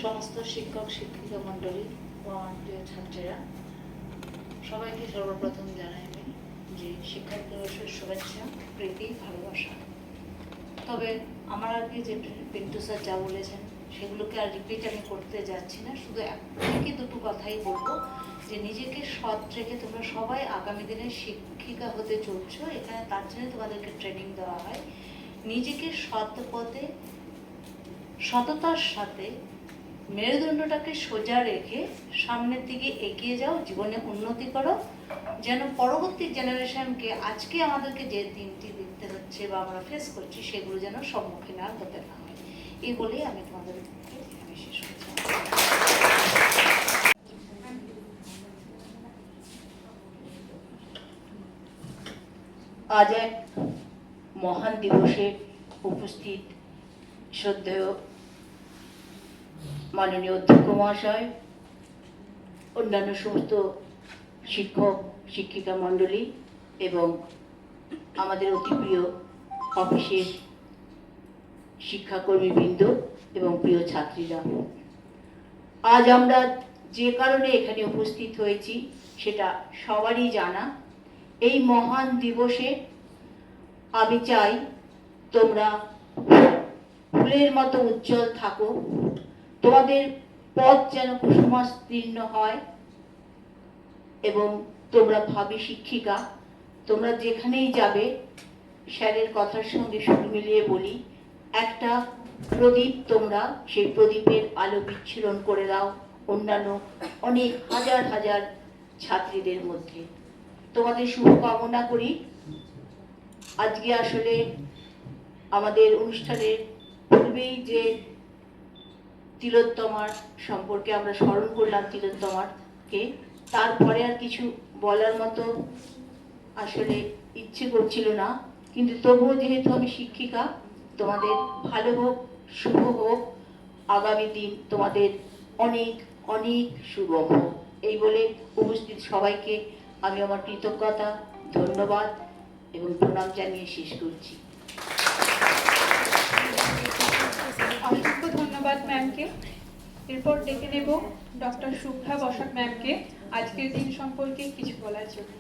সমস্ত শিক্ষক শিক্ষিকা মণ্ডলী ও আমার প্রিয় ছাত্রীরা, সবাইকে সর্বপ্রথম জানাই আমি যে শিক্ষক দিবসের শুভেচ্ছা, প্রীতি, ভালোবাসা। তবে আমার আগে যে পিন্টু স্যার যা বলেছেন সেগুলোকে আর রিপিট আমি করতে যাচ্ছি না, শুধু এক থেকে দুটো কথাই বলবো যে নিজেকে সৎ রেখে তোমরা সবাই আগামী দিনে শিক্ষিকা হতে চলছো। এখানে তার জন্য তোমাদেরকে ট্রেনিং দেওয়া হয়। নিজেকে সৎ পথে সততার সাথে মেরুদণ্ডটাকে সোজা রেখে সামনের দিকে এগিয়ে যাও, জীবনে উন্নতি করো, যেন পরবর্তী জেনারেশনকে আজকে আমাদেরকে যে দিনটি দেখতে হচ্ছে বা আমরা ফেস করছি সেগুলো যেন সম্মুখীন আর হতে না হয়। এই বলেই আমি তোমাদের এখানে শেষ করছি। আজ এক মহান দিবসে উপস্থিত শ্রদ্ধেয় মাননীয় অধ্যক্ষ মহাশয়, অন্যান্য সমস্ত শিক্ষক শিক্ষিকা মণ্ডলী এবং আমাদের অতি প্রিয় অফিসের শিক্ষাকর্মীবৃন্দ এবং প্রিয় ছাত্রীরা, আজ আমরা যে কারণে এখানে উপস্থিত হয়েছি সেটা সবারই জানা। এই মহান দিবসে আমি চাই তোমরা ফুলের মতো উজ্জ্বল থাকো, তোমাদের পথ যেন কুসুমাস্তীর্ণ হয় এবং তোমরা ভাবী শিক্ষিকা। তোমরা যেখানেই যাবে, স্যারের কথার সঙ্গে সুর মিলিয়ে বলি, একটা প্রদীপ তোমরা সেই প্রদীপের আলো বিচ্ছুরণ করে দাও অন্যান্য অনেক হাজার হাজার ছাত্রীদের মধ্যে। তোমাদের শুভকামনা করি। আজকে আসলে আমাদের অনুষ্ঠানের পূর্বেই যে তিলোত্তমার সম্পর্কে আমরা স্মরণ করলাম তিলোত্তমাকে, তারপরে আর কিছু বলার মতো আসলে ইচ্ছে করছিল না, কিন্তু তবুও যেহেতু আমি শিক্ষিকা, তোমাদের ভালো হোক, শুভ হোক, আগামী দিন তোমাদের অনেক অনেক শুভ হোক। এই বলে উপস্থিত সবাইকে আমি আমার কৃতজ্ঞতা, ধন্যবাদ এবং প্রণাম জানিয়ে শেষ করছি। অসংখ্য ধন্যবাদ ম্যামকে। এরপর ডেকে নেব ডক্টর শুভ্রা বসাক ম্যামকে আজকের দিন সম্পর্কে কিছু বলার জন্য।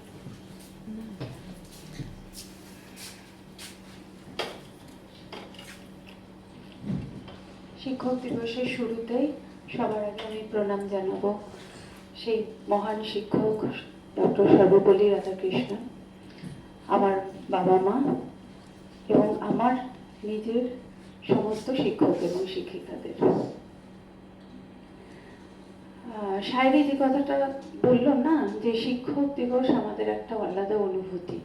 শিক্ষক দিবসের শুরুতেই সবার আগে আমি প্রণাম জানাবো সেই মহান শিক্ষক ডক্টর সর্বপল্লী রাধাকৃষ্ণন, আমার বাবা মা এবং আমার নিজের সমস্ত শিক্ষক এবং শিক্ষিকাদের। শায়রি যে কথাটা বলল না, যে শিক্ষক দিবস আমাদের একটা আলাদা অনুভূতি,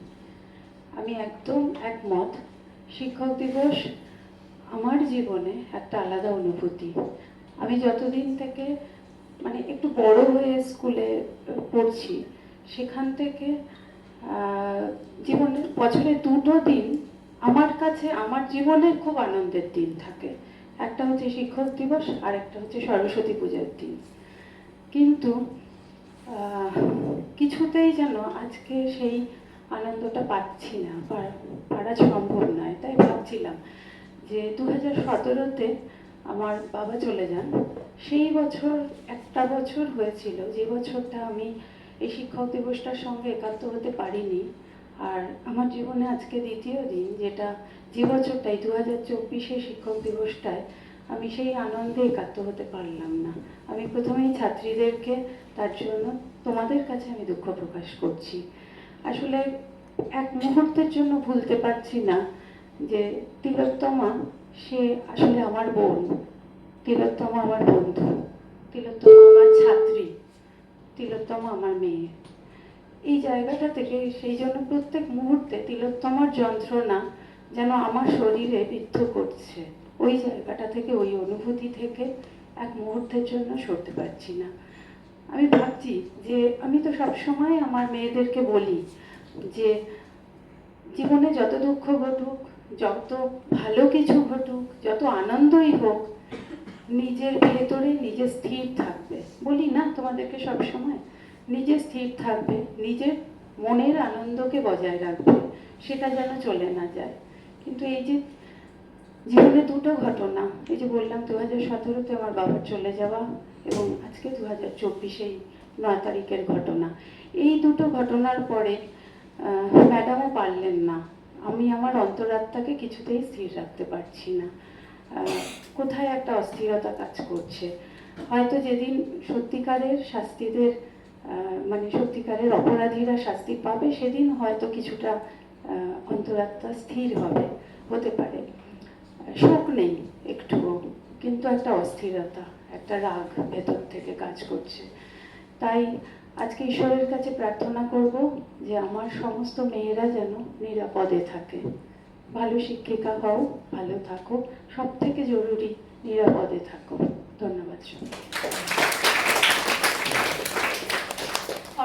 আমি একদম একমত। শিক্ষক দিবস আমার জীবনে একটা আলাদা অনুভূতি। আমি যতদিন থেকে মানে একটু বড় হয়ে স্কুলে পড়ছি, সেখান থেকে জীবনে বছরে দুটো দিন আমার কাছে আমার জীবনের খুব আনন্দের দিন থাকে। একটা হচ্ছে শিক্ষক দিবস আর একটা হচ্ছে সরস্বতী পূজার দিন। কিন্তু কিছুতেই যেন আজকে সেই আনন্দটা পাচ্ছি না, পারা সম্ভব নয়। তাই ভাবছিলাম যে 2017-তে আমার বাবা চলে যান, সেই বছর একটা বছর হয়েছিল যে বছরটা আমি এই শিক্ষক দিবসটার সঙ্গে একাত্ম হতে পারিনি। আর আমার জীবনে আজকে দ্বিতীয় দিন, যেটা যে বছরটাই 2024-এর শিক্ষক দিবসটায় আমি সেই আনন্দে একাত্ম হতে পারলাম না। আমি প্রথমেই ছাত্রীদেরকে তার জন্য তোমাদের কাছে আমি দুঃখ প্রকাশ করছি। আসলে এক মুহূর্তের জন্য ভুলতে পারছি না যে তিলোত্তমা সে আসলে আমার বোন, তিলোত্তমা আমার বন্ধু, তিলোত্তমা আমার ছাত্রী, তিলোত্তমা আমার মেয়ে। এই জায়গাটা থেকে সেই জন্য প্রত্যেক মুহূর্তে তিলোত্তমার যন্ত্রণা যেন আমার শরীরে বিদ্ধ করছে। ওই জায়গাটা থেকে, ওই অনুভূতি থেকে এক মুহূর্তের জন্য সরতে পারছি না। আমি ভাবছি যে আমি তো সবসময় আমার মেয়েদেরকে বলি যে জীবনে যত দুঃখ ঘটুক, যত ভালো কিছু ঘটুক, যত আনন্দই হোক, নিজের ভেতরে নিজে স্থির থাকবে। বলি না তোমাদেরকে সবসময়, নিজে স্থির থাকবে, নিজের মনের আনন্দকে বজায় রাখবে, সেটা যেন চলে না যায়। কিন্তু এই যে জীবনে দুটো ঘটনা, এই যে বললাম 2017-তে আমার বাবার চলে যাওয়া এবং আজকে 2024-এই 9 তারিখের ঘটনা। এই দুটো ঘটনার পরে ম্যাডামও পারলেন না। আমি আমার অন্তরাত্মাকে কিছুতেই স্থির রাখতে পারছি না। কোথায় একটা অস্থিরতা কাজ করছে। হয়তো যেদিন সত্যিকারের শাস্তিদের মানে সত্যিকারের অপরাধীরা শাস্তি পাবে, সেদিন হয়তো কিছুটা অন্তরাত্মা স্থির হবে, হতে পারে। শোক নেই একটুও, কিন্তু একটা অস্থিরতা, একটা রাগ ভেতর থেকে কাজ করছে। তাই আজকে ঈশ্বরের কাছে প্রার্থনা করব যে আমার সমস্ত মেয়েরা যেন নিরাপদে থাকে। ভালো শিক্ষিকা হও, ভালো থাকো, সব থেকে জরুরি নিরাপদে থাকো। ধন্যবাদ সবাই।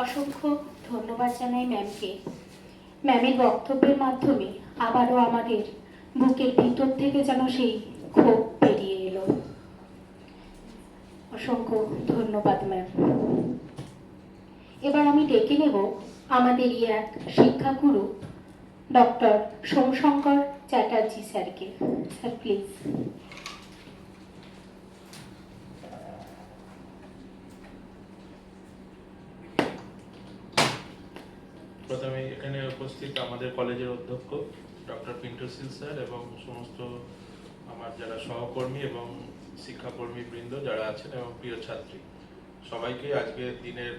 অসংখ্য ধন্যবাদ জানাই ম্যামকে। ম্যামের বক্তব্যের মাধ্যমে আবারও আমাদের বুকের ভিতর থেকে যেন সেই ক্ষোভ বেরিয়ে এলো। অসংখ্য ধন্যবাদ ম্যাম। এবার আমি ডেকে নেব আমাদেরই এক শিক্ষাগুরু ডক্টর সোমশঙ্কর চ্যাটার্জি স্যারকে। Sir please. প্রথমে এখানে উপস্থিত আমাদের কলেজের অধ্যক্ষ ডক্টর পিন্টু শীল স্যার এবং সমস্ত আমার যারা সহকর্মী এবং শিক্ষাকর্মী বৃন্দ যারা আছেন এবং প্রিয় ছাত্রী, সবাইকে আজকের দিনের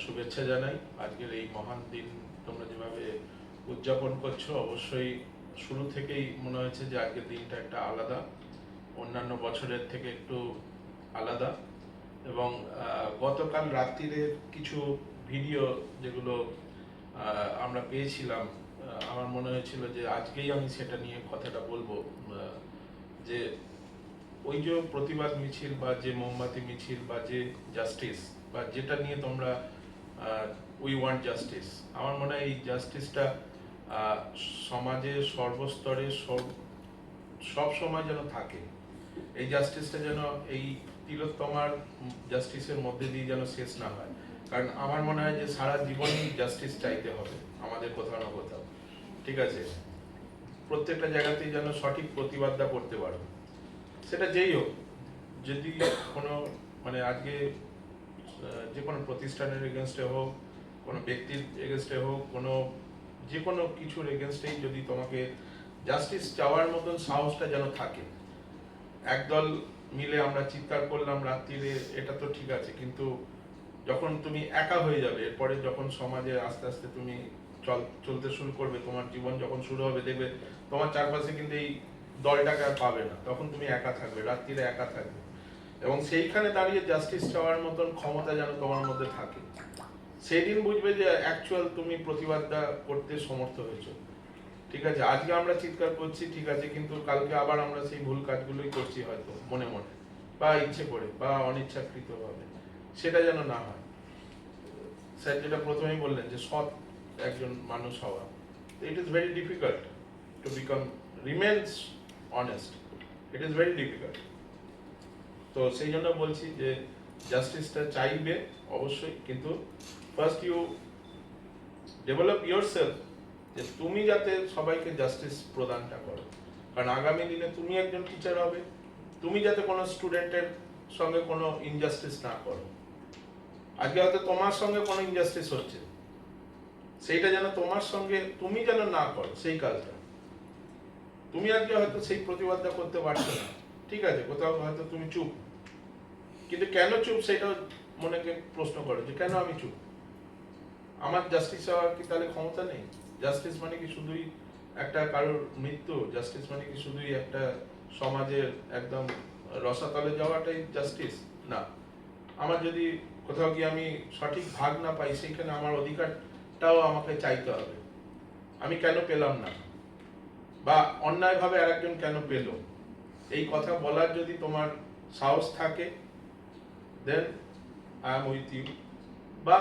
শুভেচ্ছা জানাই। আজকের এই মহান দিন তোমরা যেভাবে উদযাপন করছো, অবশ্যই শুরু থেকেই মনে হয়েছে যে আজকের দিনটা একটা আলাদা, অন্যান্য বছরের থেকে একটু আলাদা। এবং গতকাল রাত্রিরে কিছু ভিডিও যেগুলো আমরা পেয়েছিলাম, আমার মনে হয়েছিল যে আজকেই আমি সেটা নিয়ে কথাটা বলবো। যে ওই যে প্রতিবাদ মিছিল বা যে মোমবাতি মিছিল বা যে জাস্টিস বা যেটা নিয়ে তোমরা উই ওয়ান্ট জাস্টিস, আমার মনে হয় এই জাস্টিসটা সমাজের সর্বস্তরে সব সময় যেন থাকে। এই জাস্টিসটা যেন এই তিলোত্তমার জাস্টিসের মধ্যে দিয়ে যেন শেষ না হয়। কারণ আমার মনে হয় যে সারা জীবনই জাস্টিস চাইতে হবে আমাদের কোথাও না কোথাও, ঠিক আছে? প্রত্যেকটা জায়গাতেই যেন সঠিক প্রতিবাদটা করতে পারো, সেটা যেই হোক। যদি কোনো মানে আজকে যে কোনো প্রতিষ্ঠানের এগেনস্টে হোক, কোনো ব্যক্তির এগেনস্টে হোক, কোনো যে কোনো কিছুর এগেনস্টেই যদি তোমাকে জাস্টিস চাওয়ার মতন সাহসটা যেন থাকে। একদল মিলে আমরা চিৎকার করলাম রাত্রিরে, এটা তো ঠিক আছে, কিন্তু যখন তুমি একা হয়ে যাবে, এরপরে যখন সমাজে আস্তে আস্তে তুমি চলতে শুরু করবে, তোমার জীবন যখন শুরু হবে, দেখবে তোমার চারপাশে কিন্তু এই দলটাকে আর পাবে না, তখন তুমি একা থাকবে, রাত্রিরে একা থাকবে। এবং সেইখানে দাঁড়িয়ে জাস্টিস চাওয়ার মতন ক্ষমতা যেন তোমার মধ্যে থাকে। সেই দিন বুঝবে যে অ্যাকচুয়াল তুমি প্রতিবাদটা করতে সমর্থ হয়েছো, ঠিক আছে? আজকে আমরা চিৎকার করছি, ঠিক আছে, কিন্তু কালকে আবার আমরা সেই ভুল কাজগুলোই করছি, হয়তো মনে মনে বা ইচ্ছে করে বা অনিচ্ছাকৃত ভাবে। সেটা যেন না হয়। স্যার যেটা প্রথমেই বললেন যে সৎ একজন মানুষ হওয়া, it is very difficult to become remains honest, it is very difficult. তো সেই জন্য বলছি যে জাস্টিসটা চাইবে অবশ্যই, কিন্তু ফার্স্ট ইউ ডেভেলপ ইয়োরসেলফ, যে তুমি যাতে সবাইকে জাস্টিস প্রদানটা করো। কারণ আগামী দিনে তুমি একজন টিচার হবে, তুমি যাতে কোনো স্টুডেন্টের সঙ্গে কোনো ইনজাস্টিস না করো। আজকে হয়তো তোমার সঙ্গে কোনো ইনজাস্টিস হচ্ছে, সেইটা যেন তোমার সঙ্গে তুমি যেন না করো সেই কাজটা। তুমি আজকে হয়তো সেই প্রতিবাদটা করতে পারছো না, ঠিক আছে, কোথাও হয়তো তুমি চুপ, কিন্তু কেন চুপ সেটাও মনেকে প্রশ্ন করো যে কেন আমি চুপ? আমার জাস্টিস হওয়ার কি তাহলে ক্ষমতা নেই? জাস্টিস মানে কি শুধুই একটা কারোর মৃত্যু? জাস্টিস মানে কি শুধুই একটা সমাজের একদম রসাতলে যাওয়াটাই জাস্টিস? না। আমার যদি কোথাও গিয়ে আমি সঠিক ভাগ না পাই, সেইখানে আমার অধিকারটাও আমাকে চাইতে হবে। আমি কেন পেলাম না, বা অন্যায়ভাবে আরেকজন কেন পেল, এই কথা বলার যদি তোমার সাহস থাকে, then I am with you, বা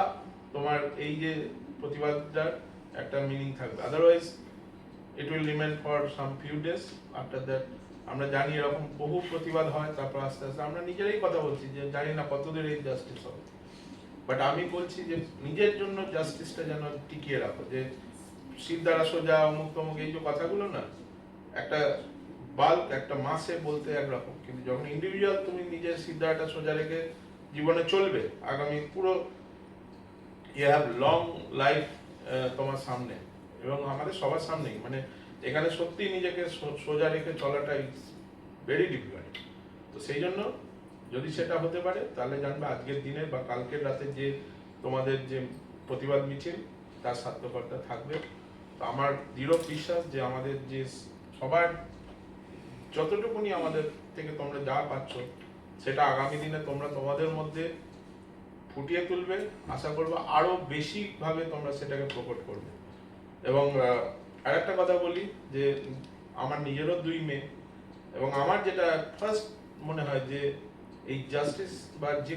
তোমার এই যে প্রতিবাদটার একটা মিনিং থাকবে। Otherwise it will remain for some few days, after that আমরা জানি এরকম বহু প্রতিবাদ হয়, তারপর আস্তে আস্তে আমরা নিজেরাই কথা বলছি যে জানি না কতদূর এই জাস্টিস হবে। বাট আমি বলছি যে নিজের জন্য জাস্টিসটা যেন টিকিয়ে রাখো, যে সিদ্ধারা সোজা অমুক তমুক এই যে কথাগুলো না, একটা বাল্ক একটা মাসে বলতে একরকম, কিন্তু যখন ইন্ডিভিজুয়াল তুমি নিজের সিদ্ধাটা সোজা রেখে জীবনে চলবে, আগামী পুরো ইউ হ্যাভ লং লাইফ তোমার সামনে এবং আমাদের সবার সামনেই, মানে এখানে সত্যি নিজেকে সোজা রেখে চলাটা ইটস ভেরি ডিফিকাল্ট। তো সেই জন্য যদি সেটা হতে পারে তাহলে জানবে আজকের দিনে বা কালকের রাতে যে তোমাদের যে প্রতিবাদ মিছিল তার সার্থকতা থাকবে। তো আমার দৃঢ় বিশ্বাস যে আমাদের যে সবার যতটুকুনি আমাদের থেকে তোমরা যা পাচ্ছ সেটা আগামী দিনে তোমরা তোমাদের মধ্যে ফুটিয়ে তুলবে, আশা করবো আরো বেশি ভাবে তোমরা সেটাকে প্রকট করবে। এবং আরেকটা কথা বলি যে আমার নিজেরও 2 মেয়ে, এবং আমার যেটা ফার্স্ট মনে হয় যে এই জাস্টিস বা যে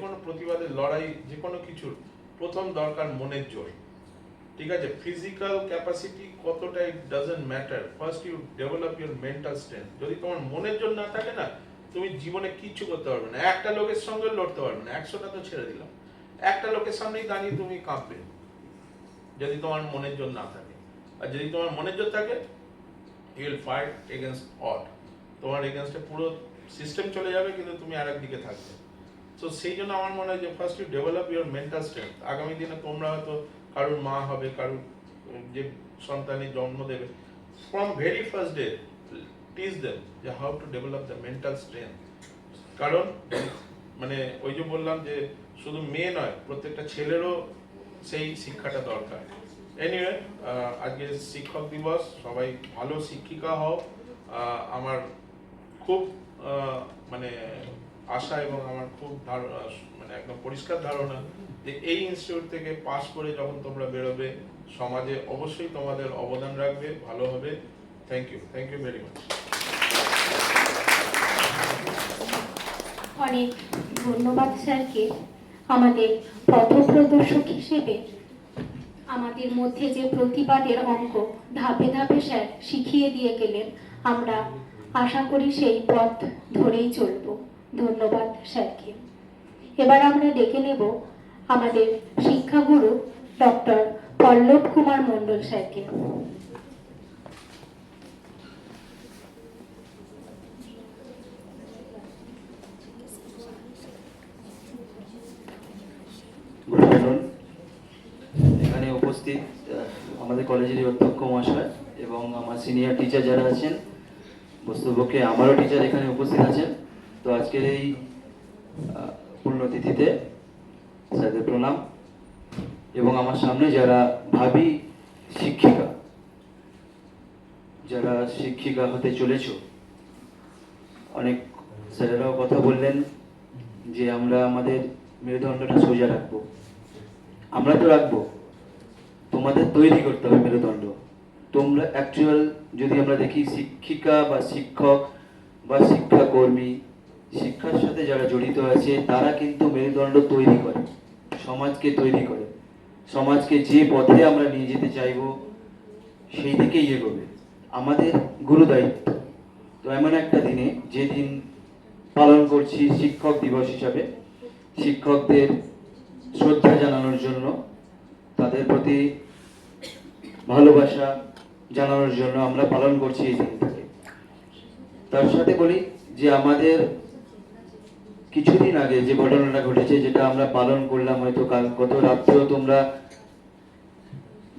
কোনো প্রতিবাদের লড়াই, যে কোনো কিছুর প্রথম দরকার মনের জোর। ঠিক আছে, ফিজিক্যাল ক্যাপাসিটি কতটা it doesn't matter, first you develop your mental strength. যদি তোমার মনের জোর না থাকে না, তুমি জীবনে কিচ্ছু করতে পারবে না। একটা লোকের সঙ্গে লড়তে পারবে না, 100টা তো ছেড়ে দিলাম, একটা লোকের সামনেই দাঁড়িয়ে তুমি কাঁপবে যদি তোমার মনের জোর না থাকে। আর যদি তোমার মনের জোর থাকে, you will fight against odd, তোমার এগেইনস্টে পুরো সিস্টেম চলে যাবে, কিন্তু তুমি আরেক দিকে থাকবে। সো সেই জন্য আমার মনে হয় যে first you develop your mental strength. আগামী দিনে তোমরা হয়তো কারোর মা হবে, কারোর যে সন্তানের জন্ম দেবে, from very first day teach them যে how to develop the mental strength. কারণ মানে ওই যে বললাম যে শুধু মেয়ে নয়, প্রত্যেকটা ছেলেরও সেই শিক্ষাটা দরকার। এনিওয়ে, আজকে শিক্ষক দিবস, সবাই ভালো শিক্ষিকা হও। আমার খুব মানে আশা এবং আমার খুব মানে একদম পরিষ্কার ধারণা যে এই ইনস্টিটিউট থেকে পাশ করে যখন তোমরা বেরোবে, সমাজে অবশ্যই তোমাদের অবদান রাখবে, ভালো হবে। Thank you very much. অনেক ধন্যবাদ স্যারকে আমাদের পথপ্রদর্শক হিসেবে আমাদের মধ্যে যে প্রতিবাদের অঙ্ক ধাপে ধাপে স্যার শিখিয়ে দিয়ে গেলেন, আমরা আশা করি সেই পথ ধরেই চলব। ধন্যবাদ স্যারকে। এবার আমরা ডেকে নেব আমাদের শিক্ষাগুরু ডক্টর পল্লব কুমার মণ্ডল স্যারকে। এখানে উপস্থিত আমাদের কলেজের অধ্যক্ষ মহাশয় এবং আমার সিনিয়র টিচার যারা আছেন, বস্তুপক্ষে আমারও টিচার এখানে উপস্থিত আছেন। তো আজকের এই পুণ্যতিথিতে স্যারদের প্রণাম। এবং আমার সামনে যারা ভাবী শিক্ষিকা, যারা শিক্ষিকা হতে চলেছ, অনেক স্যারেরাও কথা বললেন যে আমরা আমাদের মেরুদণ্ডটা সোজা রাখবো। আমরা তো রাখবো, তোমাদের তৈরি করতে হবে মেরুদণ্ড। তোমরা অ্যাকচুয়াল যদি আমরা দেখি শিক্ষিকা বা শিক্ষক বা শিক্ষাকর্মী, শিক্ষার সাথে যারা জড়িত আছে তারা কিন্তু মেরুদণ্ড তৈরি করে, সমাজকে তৈরি করে। সমাজকে যে পথে আমরা নিয়ে যেতে চাইব সেই দিকেই এগোবে আমাদের গুরু দায়িত্ব। তো এমন একটা দিনে, যেদিন পালন করছি শিক্ষক দিবস হিসাবে, শিক্ষকদের শ্রদ্ধা জানানোর জন্য, তাদের প্রতি ভালোবাসা জানানোর জন্য আমরা পালন করছি এই দিনটাকে। তার সাথে বলি যে আমাদের কিছুদিন আগে যে ঘটনাটা ঘটেছে, যেটা আমরা পালন করলাম, হয়তো কাল গত রাত্রেও তোমরা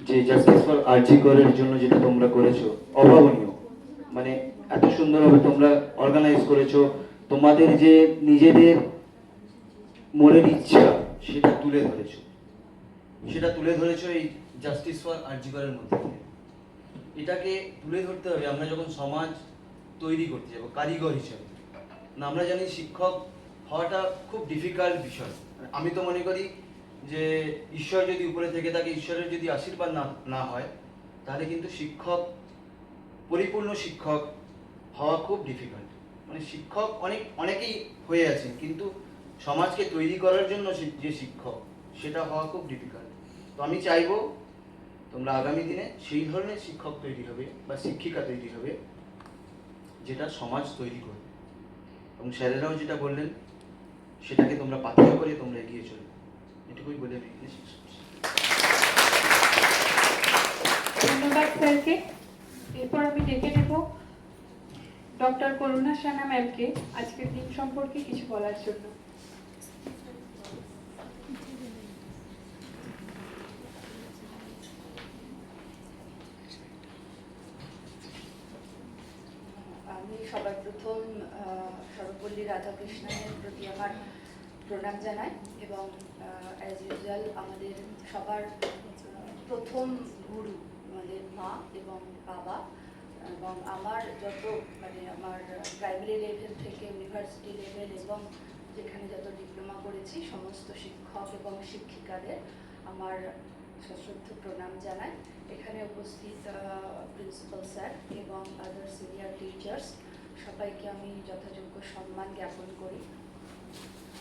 যে জাস্টিস ফর আরজি করের জন্য যেটা তোমরা করেছো, অভাবনীয়। মানে এত সুন্দরভাবে তোমরা অর্গানাইজ করেছো, তোমাদের যে নিজেদের মনের ইচ্ছা সেটা তুলে ধরেছো এই জাস্টিস ফর আরজি করের মধ্যে দিয়ে। এটাকে তুলে ধরতে হবে আমরা যখন সমাজ তৈরি করতে যাবো কারিগর হিসেবে। না, আমরা জানি শিক্ষক হওয়াটা খুব ডিফিকাল্ট বিষয়। আমি তো মনে করি যে ঈশ্বর যদি উপরে থেকে থাকে, ঈশ্বরের যদি আশীর্বাদ না হয়, তাহলে কিন্তু শিক্ষক, পরিপূর্ণ শিক্ষক হওয়া খুব ডিফিকাল্ট। মানে শিক্ষক অনেকেই হয়ে আছেন, কিন্তু সমাজকে তৈরি করার জন্য যে শিক্ষক, সেটা হওয়া খুব ডিফিকাল্ট। তো আমি চাইবো তোমরা আগামী দিনে সেই ধরনের শিক্ষক তৈরি হবে বা শিক্ষিকা তৈরি হবে যেটা সমাজ তৈরি করবে। এবং স্যারেরাও যেটা বললেন সেটাকে তোমরা পাথেয় করে তোমরা এগিয়ে চলবে, এটুকুই বলে আমি এখানে শেষ করছি। ধন্যবাদ স্যারকে। এরপর আমি ডেকে নেব ডক্টর করুণা সানা ম্যামকে আজকের দিন সম্পর্কে কিছু বলার জন্য। আমি সবার প্রথম সর্বপল্লী রাধাকৃষ্ণনের প্রতি আমার প্রণাম জানাই এবং অ্যাজ ইউজুয়াল আমাদের সবার প্রথম গুরু আমাদের মা এবং বাবা, এবং আমার যত মানে আমার প্রাইমারি লেভেল থেকে ইউনিভার্সিটি লেভেল এবং যেখানে যত ডিপ্লোমা করেছি সমস্ত শিক্ষক এবং শিক্ষিকাদের আমার সশ্রদ্ধ প্রণাম জানাই। এখানে উপস্থিত প্রিন্সিপাল স্যার এবং আদার সিনিয়র টিচার্স সবাইকে আমি যথাযোগ্য সম্মান জ্ঞাপন করি।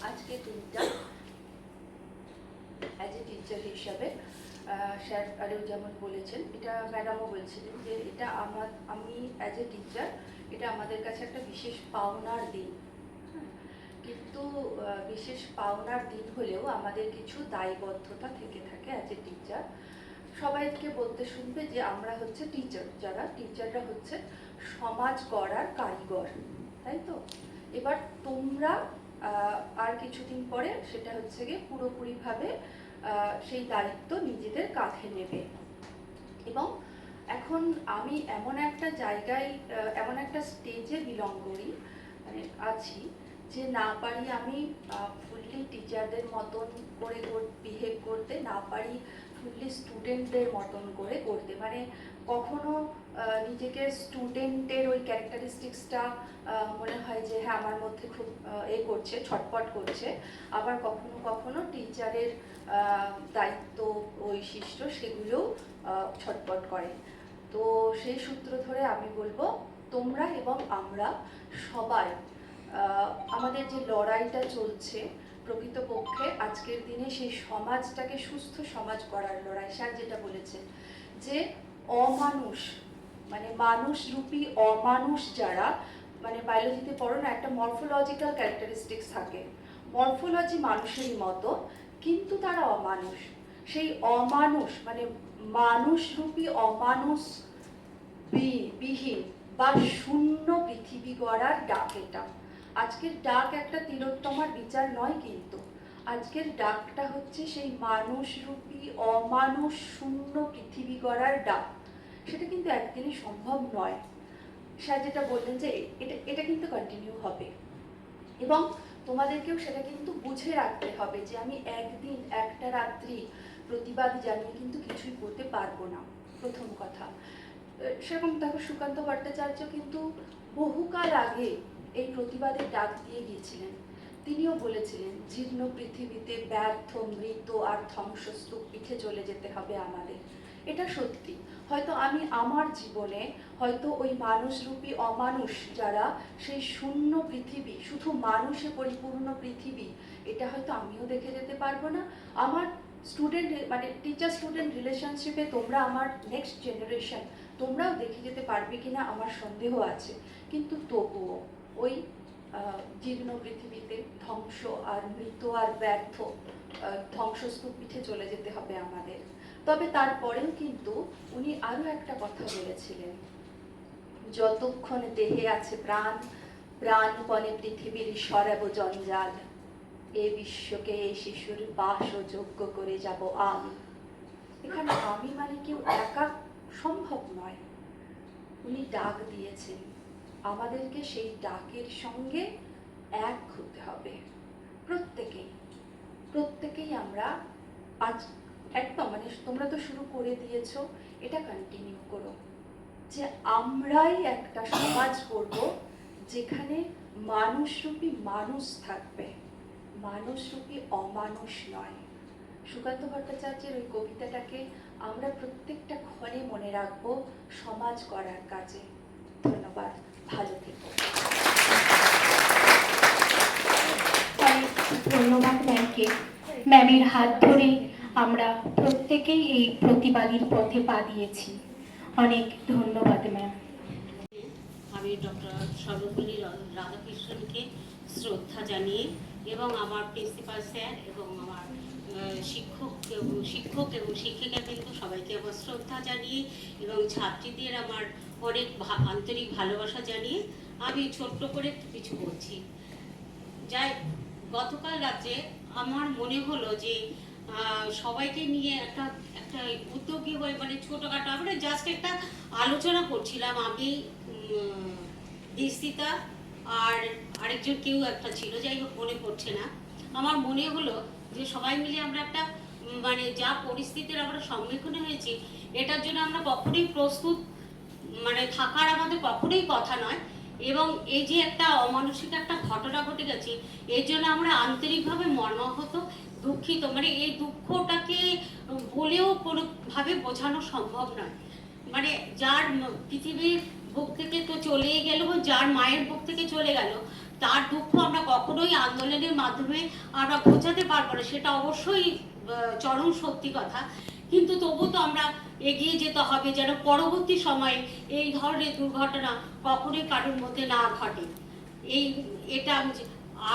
আজকে দিনটা অ্যাজ এ টিচার হিসাবে স্যার আরেও যেমন বলেছেন, এটা ম্যাডামও বলছিলেন যে এটা আমি অ্যাজ এ টিচার এটা আমাদের কাছে একটা বিশেষ পাওনার দিন। কিন্তু বিশেষ পাওনার দিন হলেও আমাদের কিছু দায়বদ্ধতা থেকে থাকে অ্যাজ এ টিচার। সবাইকে বলতে শুনবে যে আমরা হচ্ছে টিচার, যারা টিচাররা হচ্ছে সমাজ গড়ার কারিগর, তাই তো? এবার তোমরা আর কিছুদিন পরে সেটা হচ্ছে গিয়ে পুরোপুরিভাবে সেই দায়িত্ব নিজেদের কাঁধে নেবে। এবং এখন আমি এমন একটা জায়গায় এমন একটা স্টেজে বিলং করি মানে আছি যে না পারি আমি ফুললি টিচারদের মতন করে বিহেভ করতে, না পারি ফুললি স্টুডেন্টদের মতন করে করতে। মানে কখনো নিজেকে স্টুডেন্টের ওই ক্যারেক্টারিস্টিক্সটা মনে হয় যে হ্যাঁ আমার মধ্যে খুব করছে, ছটপট করছে, আবার কখনো কখনো টিচারের দায়িত্ব বৈশিষ্ট্য সেগুলোও ছটপট করে। তো সেই সূত্র ধরে আমি বলবো তোমরা এবং আমরা সবাই আমাদের যে লড়াইটা চলছে প্রকৃতপক্ষে আজকের দিনে সেই সমাজটাকে সুস্থ সমাজ করার লড়াই। স্যার যেটা বলেছেন যে অমানুষ মানে মানুষরূপী অমানুষ যারা, মানে বায়োলজিতে পড়ো না একটা মরফোলজিক্যাল ক্যারেক্টারিস্টিক্স থাকে, মরফোলজি মানুষেরই মতো কিন্তু তারা অমানুষ। সেই অমানুষ মানে মানুষরূপী অমানুষ বিহীন বা শূন্য পৃথিবী গড়ার ডাক এটা। আজকের ডাক একটা তিলোত্তমার বিচার নয়, কিন্তু আজকের ডাকটা হচ্ছে সেই মানুষরূপী অমানুষ শূন্য পৃথিবী গড়ার ডাক। সেটা কিন্তু একদিনই সম্ভব নয়। স্যার যেটা বললেন যে এটা কিন্তু কন্টিনিউ হবে এবং তোমাদেরকেও সেটা কিন্তু বুঝে রাখতে হবে যে আমি একদিন একটা রাত্রি প্রতিবাদ জানিয়ে কিন্তু কিছুই করতে পারবো না, প্রথম কথা। সেরকম দেখো সুকান্ত ভট্টাচার্য কিন্তু বহুকাল আগে এই প্রতিবাদের ডাক দিয়ে গিয়েছিলেন। তিনিও বলেছিলেন জীর্ণ পৃথিবীতে ব্যর্থ মৃত আর ধ্বংসস্তূপ পিঠে চলে যেতে হবে আমাদের। এটা সত্যি। হয়তো আমি আমার জীবনে হয়তো ওই মানুষরূপী অমানুষ যারা সেই শূন্য পৃথিবী, শুধু মানুষে পরিপূর্ণ পৃথিবী, এটা হয়তো আমিও দেখে যেতে পারবো না। আমার স্টুডেন্ট মানে টিচার স্টুডেন্ট রিলেশনশিপে তোমরা আমার নেক্সট জেনারেশন, তোমরাও দেখে যেতে পারবে কিনা আমার সন্দেহ আছে। কিন্তু তবুও ওই জীর্ণ পৃথিবীতে ধ্বংস আর মৃত আর ব্যর্থ ধ্বংসস্তূপ পিঠে চলে যেতে হবে আমাদের। তবে তারপরেও কিন্তু উনি আরো একটা কথা বলেছিলেন, যতক্ষণ দেহে আছে প্রাণ, প্রাণপণে পৃথিবীর সরাব জঞ্জাল, এ বিশ্বকে এই শিশুর বাসযোগ্য করে যাব আমি। এখানে আমি মানে কেউ একা সম্ভব নয়। উনি ডাক দিয়েছেন, আমাদেরকে সেই ডাকের সঙ্গে এক হতে হবে। প্রত্যেকেই আমরা আজ একদম মানে তোমরা তো শুরু করে দিয়েছো, এটা কন্টিনিউ করো যে আমরাই একটা সমাজ করব যেখানে মানুষরূপী মানুষ থাকবে, মানুষরূপী অমানুষ নয়। সুকান্ত ভট্টাচার্যের ওই কবিতাটাকে আমরা প্রত্যেকটা ক্ষণে মনে রাখবো সমাজ করার কাজে। ধন্যবাদ, ভালো থেকো। ধন্যবাদ ম্যামকে। ম্যামের হাত ধরে আমরা প্রত্যেকেই এই প্রতিবাদীর পথে পা দিয়েছি। অনেক ধন্যবাদ ম্যাম। আমি ডক্টর সর্বপল্লী রাধাকৃষ্ণনকে শ্রদ্ধা জানিয়ে এবং আমার প্রিন্সিপাল স্যার এবং আমার শিক্ষক এবং শিক্ষিকা কিন্তু সবাইকে আমার শ্রদ্ধা জানিয়ে এবং ছাত্রীদের আমার অনেক আন্তরিক ভালোবাসা জানিয়ে আমি ছোট্ট করে কিছু বলছি। যাই, গতকাল রাত্রে আমার মনে হলো যে সবাইকে নিয়ে একটা একটা উদ্যোগী হয়ে, মানে ছোটোখাটো আমরা জাস্ট একটা আলোচনা করছিলাম। আমি, দিস্তিতা আর আরেকজন কেউ একটা ছিল, যাই হোক মনে পড়ছে না। আমার মনে হলো যে সবাই মিলে আমরা একটা, মানে যা পরিস্থিতির আমরা সম্মুখীন হয়েছি, এটার জন্য আমরা কখনোই প্রস্তুত মানে থাকার আমাদের কখনোই কথা নয়। এবং এই যে একটা অমানসিক একটা ঘটনা ঘটে গেছে, এর জন্য আমরা আন্তরিকভাবে মর্মাহত, দুঃখিত। মানে এই দুঃখটাকে বলেও কোনোভাবে বোঝানো সম্ভব নয়। মানে যার পৃথিবীর বুক থেকে তো চলেই গেল, যার মায়ের বুক থেকে চলে গেল, তার দুঃখ আমরা কখনোই আন্দোলনের মাধ্যমে আমরা বোঝাতে পারবো না, সেটা অবশ্যই চরম সত্যি কথা। কিন্তু তবু তো আমরা এগিয়ে যেতে হবে যেন পরবর্তী সময়ে এই ধরনের দুর্ঘটনা কখনোই কারোর মধ্যে না ঘটে। এটা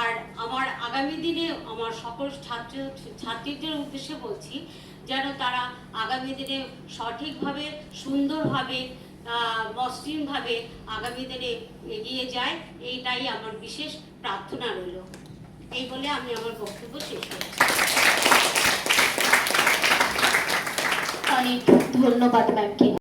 আর আমার আগামী দিনে আমার সকল ছাত্রীদের উদ্দেশ্যে বলছি, যেন তারা আগামী দিনে সঠিকভাবে, সুন্দরভাবে, মসৃণভাবে আগামী দিনে এগিয়ে যায়, এইটাই আমার বিশেষ প্রার্থনা রইল। এই বলে আমি আমার বক্তব্য শেষ করছি। অনেক ধন্যবাদ ম্যামকে।